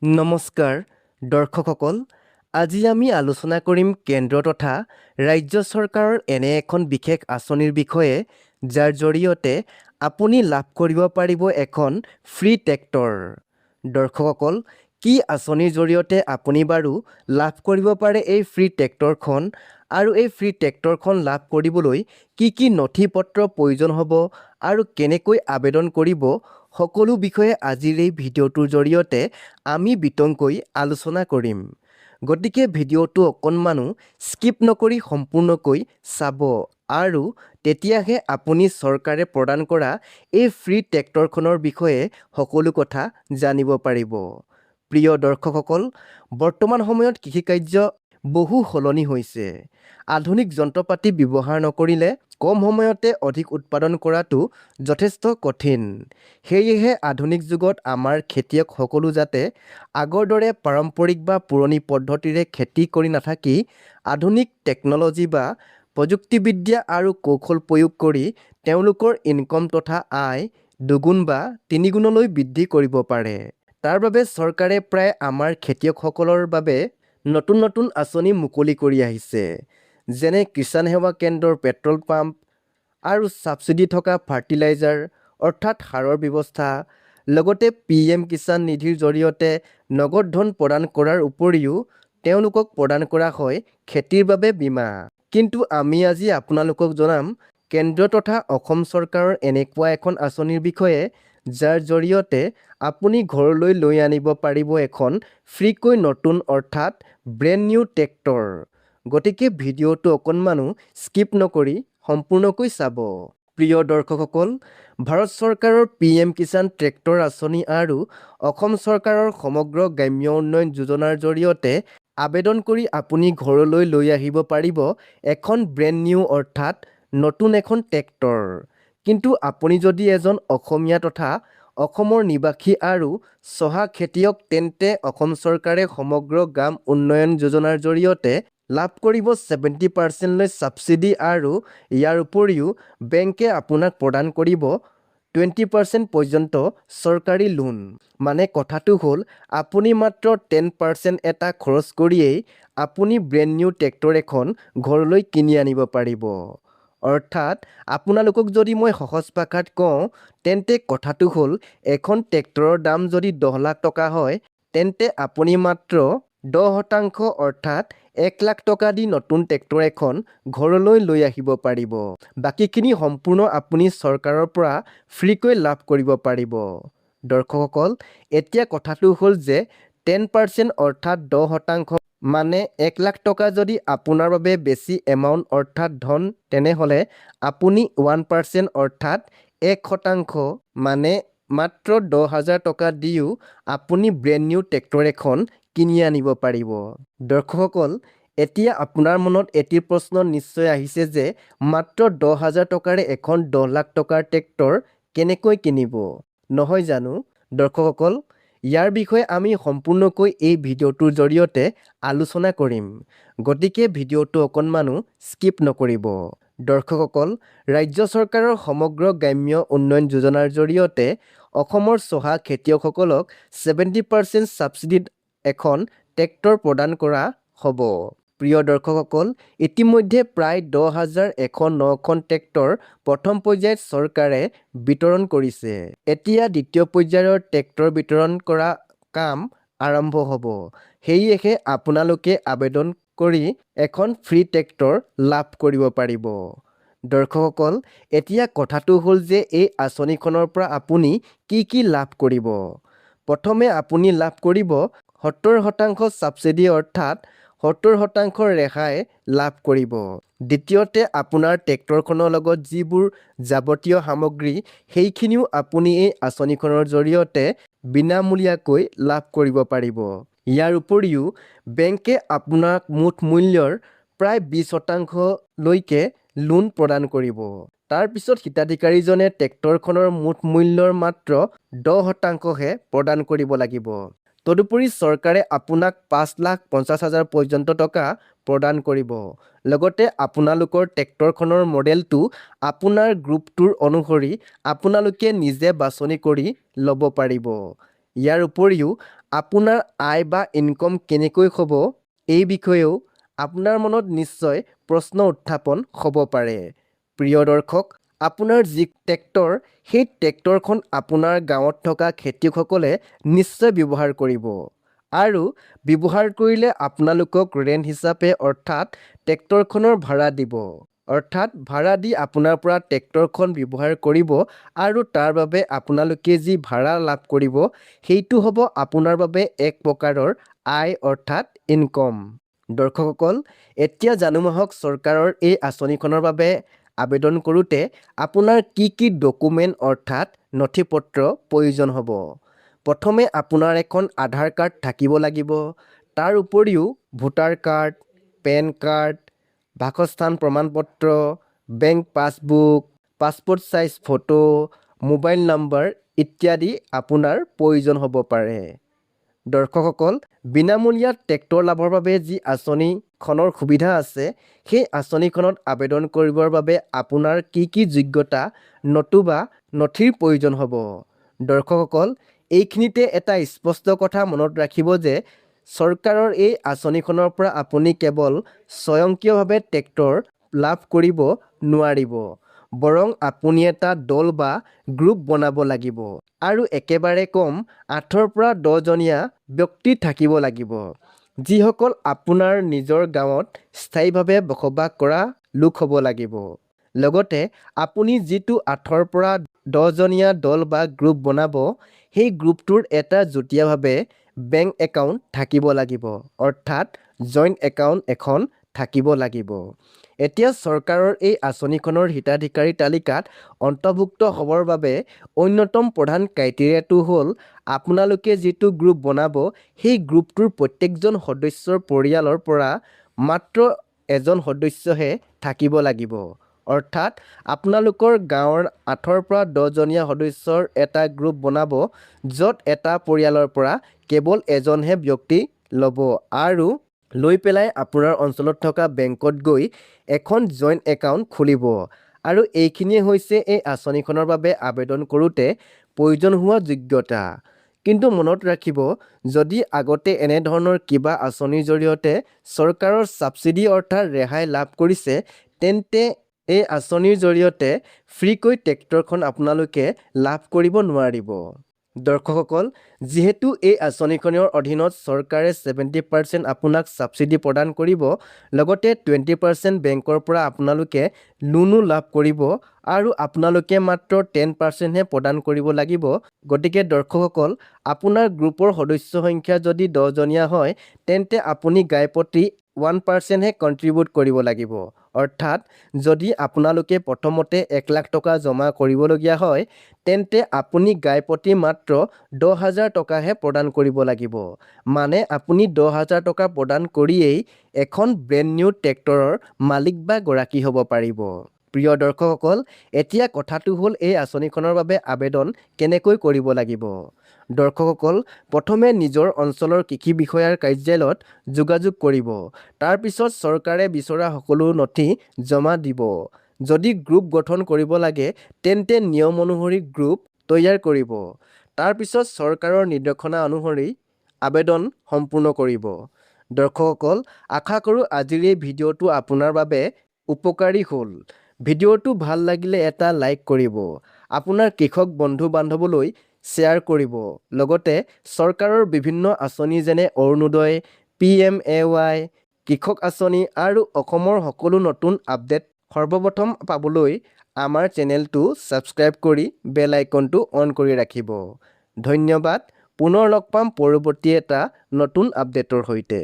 নমস্কাৰ দৰ্শকসকল, আজি আমি আলোচনা কৰিম কেন্দ্ৰ তথা ৰাজ্য চৰকাৰৰ এনে এখন বিশেষ আঁচনিৰ বিষয়ে, যাৰ জৰিয়তে আপুনি লাভ কৰিব পাৰিব এখন ফ্ৰী ট্ৰেক্টৰ। দৰ্শকসকল, কি আঁচনিৰ জৰিয়তে আপুনি বাৰু লাভ কৰিব পাৰে এই ফ্ৰী ট্ৰেক্টৰখন, আৰু এই ফ্ৰী ট্ৰেক্টৰখন লাভ কৰিবলৈ কি নথি পত্ৰ প্ৰয়োজন হ'ব আৰু কেনেকৈ আবেদন কৰিব, সকলো বিষয়ে আজিৰ এই ভিডিঅ'টোৰ জৰিয়তে আমি বিতংকৈ আলোচনা কৰিম। গতিকে ভিডিঅ'টো অকণমানো স্কিপ নকৰি সম্পূৰ্ণকৈ চাব আৰু তেতিয়াহে আপুনি চৰকাৰে প্ৰদান কৰা এই ফ্ৰী ট্ৰেক্টৰখনৰ বিষয়ে সকলো কথা জানিব পাৰিব। প্ৰিয় দৰ্শকসকল, বৰ্তমান সময়ত কৃষিকাৰ্য বহু সলনি হৈছে। আধুনিক যন্ত্ৰপাতি ব্যৱহাৰ নকৰিলে কম সময়তে অধিক উৎপাদন কৰাটো যথেষ্ট কঠিন। সেয়েহে আধুনিক যুগত আমাৰ খেতিয়কসকলো যাতে আগৰ দৰে পাৰম্পৰিক বা পুৰণি পদ্ধতিৰে খেতি কৰি নাথাকি আধুনিক টেকন'লজি বা প্ৰযুক্তিবিদ্যা আৰু কৌশল প্ৰয়োগ কৰি তেওঁলোকৰ ইনকম তথা আয় দুগুণ বা তিনিগুণলৈ বৃদ্ধি কৰিব পাৰে। তাৰ বাবে চৰকাৰে প্ৰায় আমাৰ খেতিয়কসকলৰ বাবে নতুন নতুন আঁচনি মুকলি কৰি আহিছে, যেনে কিষাণ সেৱা কেন্দ্ৰৰ পেট্ৰল পাম্প আৰু ছাবচিডি থকা ফাৰ্টিলাইজাৰ অৰ্থাৎ সাৰৰ ব্যৱস্থা, লগতে PM কিষাণ নিধিৰ জৰিয়তে নগদ ধন প্ৰদান কৰাৰ উপৰিও তেওঁলোকক প্ৰদান কৰা হয় খেতিৰ বাবে বীমা। কিন্তু আমি আজি আপোনালোকক জনাম কেন্দ্ৰ তথা অসম চৰকাৰৰ এনেকুৱা এখন আঁচনিৰ বিষয়ে, যাৰ জৰিয়তে আপুনি ঘৰলৈ লৈ আনিব পাৰিব এখন ফ্ৰীকৈ নতুন অৰ্থাৎ ব্ৰেণ্ড নিউ ট্ৰেক্টৰ। গতিকে ভিডিঅ'টো অকণমানো স্কিপ নকৰি সম্পূৰ্ণকৈ চাব। প্ৰিয় দৰ্শকসকল, ভাৰত চৰকাৰৰ PM কিষাণ ট্ৰেক্টৰ আঁচনি আৰু অসম চৰকাৰৰ সমগ্ৰ গ্ৰাম্য উন্নয়ন যোজনাৰ জৰিয়তে আবেদন কৰি আপুনি ঘৰলৈ লৈ আহিব পাৰিব এখন ব্ৰেণ্ড নিউ অৰ্থাৎ নতুন এখন ট্ৰেক্টৰ। কিন্তু আপুনি যদি এজন অসমীয়া তথা অসমৰ নিবাসী আৰু চহা খেতিয়ক, তেন্তে অসম চৰকাৰে সমগ্ৰ গ্ৰাম উন্নয়ন যোজনাৰ জৰিয়তে লাভ কৰিব 70% ছাবচিডি আৰু ইয়াৰ উপৰিও বেংকে আপোনাক প্ৰদান কৰিব 20% পৰ্যন্ত চৰকাৰী লোন। মানে কথাটো হ'ল, আপুনি মাত্ৰ 10% এটা খৰচ কৰিয়েই আপুনি ব্ৰেণ্ড নিউ ট্ৰেক্টৰ এখন ঘৰলৈ কিনি আনিব পাৰিব। অৰ্থাৎ আপোনালোকক যদি মই সহজ ভাষাত কওঁ, তেন্তে কথাটো হ'ল, এখন ট্ৰেক্টৰৰ দাম যদি 10 লাখ টকা হয়, তেন্তে আপুনি মাত্ৰ 10% অৰ্থাৎ 1 লাখ টকা দি নতুন ট্ৰেক্টৰ এখন ঘৰলৈ লৈ আহিব পাৰিব। বাকীখিনি সম্পূৰ্ণ আপুনি চৰকাৰৰ পৰা ফ্ৰীকৈ লাভ কৰিব পাৰিব। দৰ্শকসকল, এতিয়া কথাটো হ'ল যে 10% অৰ্থাৎ 10% মানে 1 লাখ টকা যদি আপোনাৰ বাবে বেছি এমাউণ্ট অৰ্থাৎ ধন, তেনেহ'লে আপুনি 1% অৰ্থাৎ 1% মানে মাত্ৰ 10,000 টকা দিও আপুনি ব্ৰেণ্ড নিউ ট্ৰেক্টৰ এখন কিনি আনিব পাৰিব। দৰ্শকসকল, এতিয়া আপোনাৰ মনত এটি প্ৰশ্ন নিশ্চয় আহিছে যে মাত্ৰ 10,000 টকাৰে এখন 10 লাখ টকাৰ ট্ৰেক্টৰ কেনেকৈ কিনিব, নহয় জানো? দৰ্শকসকল, ইয়াৰ বিষয়ে আমি সম্পূৰ্ণকৈ এই ভিডিঅ'টোৰ জৰিয়তে আলোচনা কৰিম। গতিকে ভিডিঅ'টো অকণমানো স্কিপ নকৰিব। দৰ্শকসকল, ৰাজ্য চৰকাৰৰ সমগ্ৰ গ্ৰাম্য উন্নয়ন যোজনাৰ জৰিয়তে অসমৰ চহা খেতিয়কসকলক 70% ছাবচিডিত এখন ট্ৰেক্টৰ প্ৰদান কৰা হ'ব। প্ৰিয় দৰ্শকসকল, ইতিমধ্যে প্ৰায় 10,109খন ট্ৰেক্টৰ প্ৰথম পৰ্যায়ত চৰকাৰে বিতৰণ কৰিছে। এতিয়া দ্বিতীয় পৰ্যায়ৰ ট্ৰেক্টৰ বিতৰণ কৰা কাম আৰম্ভ হ'ব। সেয়েহে আপোনালোকে আবেদন কৰি এখন ফ্ৰী ট্ৰেক্টৰ লাভ কৰিব পাৰিব। দৰ্শকসকল, এতিয়া কথাটো হ'ল যে এই আঁচনিখনৰ পৰা আপুনি কি লাভ কৰিব। প্ৰথমে আপুনি লাভ কৰিব 70% ছাবচিডি অৰ্থাৎ 70% ৰেহাই লাভ কৰিব। দ্বিতীয়তে, আপোনাৰ ট্ৰেক্টৰখনৰ লগত যিবোৰ যাৱতীয় সামগ্ৰী, সেইখিনিও আপুনি এই আঁচনিখনৰ জৰিয়তে বিনামূলীয়াকৈ লাভ কৰিব পাৰিব। ইয়াৰ উপৰিও বেংকে আপোনাক মুঠ মূল্যৰ প্ৰায় 20%লৈকে লোন প্ৰদান কৰিব। তাৰ পিছত হিতাধিকাৰীজনে ট্ৰেক্টৰখনৰ মুঠ মূল্যৰ মাত্ৰ 10%হে প্ৰদান কৰিব লাগিব। তদুপৰি চৰকাৰে আপোনাক 5,50,000 পৰ্যন্ত টকা প্ৰদান কৰিব। লগতে আপোনালোকৰ ট্ৰেক্টৰখনৰ মডেলটো আপোনাৰ গ্ৰুপটোৰ অনুসৰি আপোনালোকে নিজে বাছনি কৰি ল'ব পাৰিব। ইয়াৰ উপৰিও আপোনাৰ আয় বা ইনকম কেনেকৈ হ'ব এই বিষয়েও আপোনাৰ মনত নিশ্চয় প্ৰশ্ন উত্থাপন হ'ব পাৰে। প্ৰিয় দৰ্শক, আপোনাৰ যি ট্ৰেক্টৰ সেই ট্ৰেক্টৰখন আপোনাৰ গাঁৱত থকা খেতিয়কসকলে নিশ্চয় ব্যৱহাৰ কৰিব আৰু ব্যৱহাৰ কৰিলে আপোনালোকক ৰেণ্ট হিচাপে অৰ্থাৎ ট্ৰেক্টৰখনৰ ভাড়া দিব। অৰ্থাৎ ভাড়া দি আপোনাৰ পৰা ট্ৰেক্টৰখন ব্যৱহাৰ কৰিব আৰু তাৰ বাবে আপোনালোকে যি ভাড়া লাভ কৰিব সেইটো হ'ব আপোনাৰ বাবে এক প্ৰকাৰৰ আয় অৰ্থাৎ ইনকম। দৰ্শকসকল, এতিয়া জানো আহক চৰকাৰৰ এই আঁচনিখনৰ বাবে আবেদন কৰোঁতে আপোনাৰ কি ডকুমেণ্ট অৰ্থাৎ নথি পত্ৰ প্ৰয়োজন হ'ব। প্ৰথমে আপোনাৰ এখন আধাৰ কাৰ্ড থাকিব লাগিব। তাৰ উপৰিও ভোটাৰ কাৰ্ড, পেন কাৰ্ড, বাসস্থান প্ৰমাণপত্ৰ, bank passbook, passport size photo, mobile number ইত্যাদি আপোনাৰ প্ৰয়োজন হ'ব পাৰে। দৰ্শকসকল, বিনামূলীয়া ট্ৰেক্টৰ লাভৰ বাবে যি আঁচনিখনৰ সুবিধা আছে সেই আঁচনিখনত আবেদন কৰিবৰ বাবে আপোনাৰ কি যোগ্যতা নতুবা নথিৰ প্ৰয়োজন হ'ব। দৰ্শকসকল, এইখিনিতে এটা স্পষ্ট কথা মনত ৰাখিব যে চৰকাৰৰ এই আঁচনিখনৰ পৰা আপুনি কেৱল স্বয়ংক্ৰিয়ভাৱে ট্ৰেক্টৰ লাভ কৰিব নোৱাৰিব, বৰং আপুনি এটা দল বা গ্ৰুপ বনাব লাগিব আৰু একেবাৰে কম 8ৰ পৰা 10 জনীয়া ব্যক্তি থাকিব লাগিব, যিসকল আপোনাৰ নিজৰ গাঁৱত স্থায়ীভাৱে বসবাস কৰা লোক হ'ব লাগিব। লগতে আপুনি যিটো 8ৰ পৰা 10 জনীয়া দল বা গ্ৰুপ বনাব সেই গ্ৰুপটোৰ এটা যুটীয়াভাৱে বেংক একাউণ্ট থাকিব লাগিব, অৰ্থাৎ জইণ্ট একাউণ্ট এখন থাকিব লাগিব। এতিয়া চৰকাৰৰ এই আঁচনিখনৰ হিতাধিকাৰী তালিকাত অন্তৰ্ভুক্ত হ'বৰ বাবে অন্যতম প্ৰধান ক্ৰাইটেৰিয়াটো হ'ল আপোনালোকে যিটো গ্ৰুপ বনাব সেই গ্ৰুপটোৰ প্ৰত্যেকজন সদস্যৰ পৰিয়ালৰ পৰা মাত্ৰ এজন সদস্যহে থাকিব লাগিব। অৰ্থাৎ আপোনালোকৰ গাঁৱৰ 8ৰ পৰা 10 জনীয়া সদস্যৰ এটা গ্ৰুপ বনাব, য'ত এটা পৰিয়ালৰ পৰা কেৱল এজনহে ব্যক্তি ল'ব আৰু লৈ পেলাই আপোনাৰ অঞ্চলত থকা বেংকত গৈ এখন জইণ্ট একাউণ্ট খুলিব। আৰু এইখিনিয়ে হৈছে এই আঁচনিখনৰ বাবে আবেদন কৰোঁতে প্ৰয়োজন হোৱা যোগ্যতা। কিন্তু মনত ৰাখিব, যদি আগতে এনেধৰণৰ কিবা আঁচনিৰ জৰিয়তে চৰকাৰৰ ছাবচিডি অৰ্থাৎ ৰেহাই লাভ কৰিছে, তেন্তে এই আঁচনিৰ জৰিয়তে ফ্ৰীকৈ ট্ৰেক্টৰখন আপোনালোকে লাভ কৰিব নোৱাৰিব। দৰ্শকসকল, যিহেতু এই আঁচনিখনৰ অধীনত চৰকাৰে 70% আপোনাক ছাবচিডি প্ৰদান কৰিব, লগতে 20% বেংকৰ পৰা আপোনালোকে লোনো লাভ কৰিব আৰু আপোনালোকে মাত্ৰ 10%হে প্ৰদান কৰিব লাগিব। গতিকে দৰ্শকসকল, আপোনাৰ গ্ৰুপৰ সদস্য সংখ্যা যদি 10 জনীয়া হয় তেন্তে আপুনি গাই প্ৰতি 1%হে কণ্ট্ৰিবিউট কৰিব লাগিব। অৰ্থাৎ যদি আপোনালোকে প্ৰথমতে 1 লাখ টকা জমা কৰিবলগীয়া হয় তেন্তে আপুনি গাই প্ৰতি মাত্ৰ 10,000 টকাহে প্ৰদান কৰিব লাগিব। মানে আপুনি 10,000 টকা প্ৰদান কৰিয়েই এখন ব্ৰেণ্ড নিউ ট্ৰেক্টৰৰ মালিক বা গৰাকী হ'ব পাৰিব। প্ৰিয় দৰ্শকসকল, এতিয়া কথাটো হ'ল এই আঁচনিখনৰ বাবে আবেদন কেনেকৈ কৰিব লাগিব। দৰ্শকসকল, প্ৰথমে নিজৰ অঞ্চলৰ কৃষি বিষয়াৰ কাৰ্যালয়ত যোগাযোগ কৰিব। তাৰপিছত চৰকাৰে বিচৰা সকলো নথি জমা দিব। যদি গ্ৰুপ গঠন কৰিব লাগে তেন্তে নিয়ম অনুসৰি গ্ৰুপ তৈয়াৰ কৰিব। তাৰপিছত চৰকাৰৰ নিৰ্দেশনা অনুসৰি আবেদন সম্পূৰ্ণ কৰিব। দৰ্শকসকল, আশা কৰোঁ আজিৰ এই ভিডিঅ'টো আপোনাৰ বাবে উপকাৰী হ'ল। ভিডিঅ'টো ভাল লাগিলে এটা লাইক কৰিব, আপোনাৰ কৃষক বন্ধু বান্ধৱলৈ শ্বেয়াৰ কৰিব। লগতে চৰকাৰৰ বিভিন্ন আঁচনি যেনে অৰুণোদয়, PMAY, কৃষক আঁচনি আৰু অসমৰ সকলো নতুন আপডেট সৰ্বপ্ৰথম পাবলৈ আমাৰ চেনেলটো ছাবস্ক্ৰাইব কৰি বেল আইকনটো অন কৰি ৰাখিব। ধন্যবাদ। পুনৰ লগ পাম পৰৱৰ্তী এটা নতুন আপডেটৰ সৈতে।